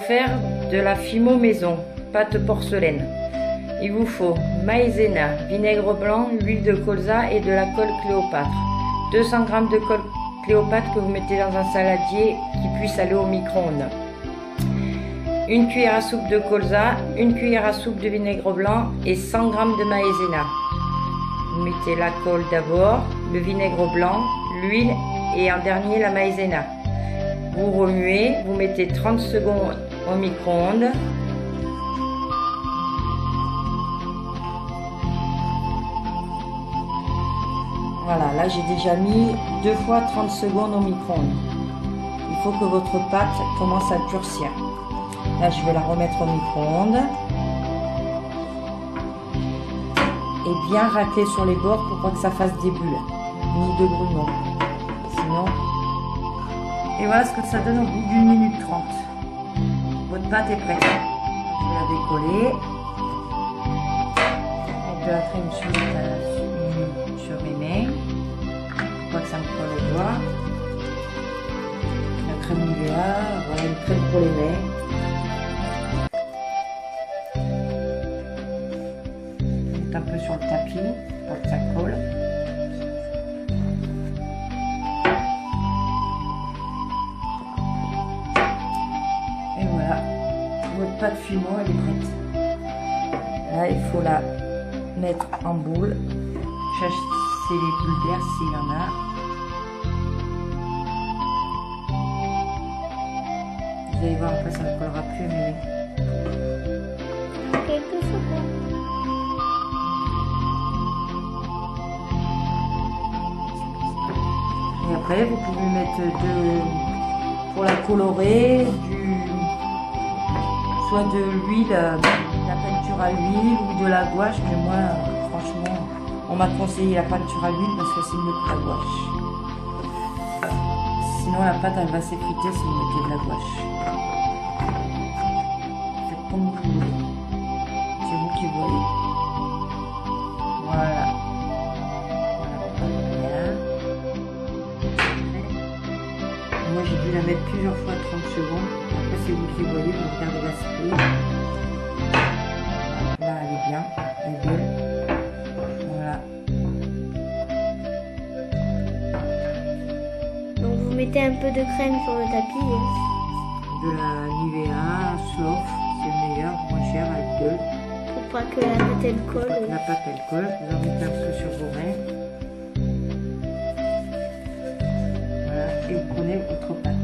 faire de la fimo maison, pâte porcelaine. Il vous faut maïzena, vinaigre blanc, huile de colza et de la colle Cléopâtre. 200 g de colle Cléopâtre que vous mettez dans un saladier qui puisse aller au micro-ondes. Une cuillère à soupe de colza, une cuillère à soupe de vinaigre blanc et 100 g de maïzena. Vous mettez la colle d'abord, le vinaigre blanc, l'huile et en dernier la maïzena. Vous remuez, vous mettez 30 secondes au micro-ondes. Voilà, là j'ai déjà mis 2 fois 30 secondes au micro-ondes. Il faut que votre pâte commence à durcir. Là je vais la remettre au micro-ondes. Et bien racler sur les bords pour pas que ça fasse des bulles, ni de grumeaux. Sinon... Et voilà ce que ça donne au bout d'1 minute 30. Votre pâte est prête. Je vais la décoller. Mettre de la crème sur mes mains. Pour pas que ça me colle aux doigts. La crème Nivea, voilà une crème pour les mains. Mettre un peu sur le tapis pour que ça colle. Votre pâte fimo, elle est prête. Là, il faut la mettre en boule. Chasser les bulles d'air s'il y en a. Vous allez voir, après ça ne collera plus, mais... Quelques secondes. Et après, vous pouvez mettre pour la colorer, soit de l'huile, de la peinture à huile ou de la gouache, mais moi franchement on m'a conseillé la peinture à huile parce que c'est mieux que la gouache. Sinon la pâte elle va s'effriter si vous mettez de la gouache. Faites comme vous voulez, c'est vous qui voyez. Voilà. Moi j'ai dû la mettre plusieurs fois 30 secondes. Après c'est vous qui voyez, vous regardez la spray. Là elle est bien, elle est belle. Voilà. Donc vous mettez un peu de crème sur le tapis. De la Nivea, Slof, c'est le meilleur, moins cher, avec gueule. Pour pas que la pâte elle colle. La pâte elle colle, vous en mettez un peu sur vos mains. Voilà, et vous prenez votre pâte.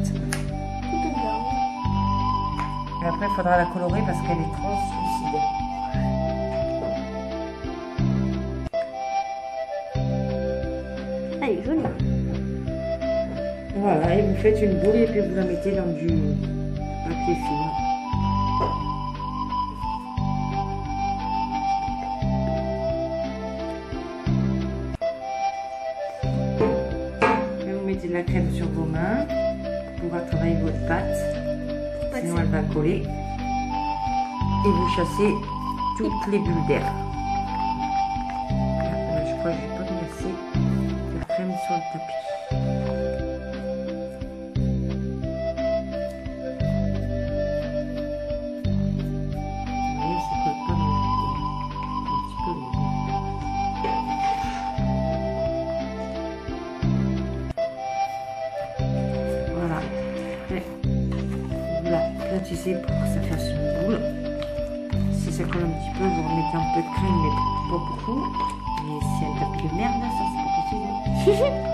Et après, il faudra la colorer parce qu'elle est translucide. Elle est jolie. Voilà, et vous faites une boule et puis vous la mettez dans du papier film. Et vous mettez de la crème sur vos mains pour pouvoir travailler votre pâte. Sinon elle va coller. Et vous chassez toutes les bulles d'air. Là, je crois que je vais pas mis assez de crème sur le tapis. Vous voyez, ça colle pas, mais un petit peu. Voilà. Là, platissez pour que ça fasse une boule. Si ça colle un petit peu, vous remettez un peu de crème, mais pas beaucoup. Mais si un tapis de merde, ça c'est pas possible.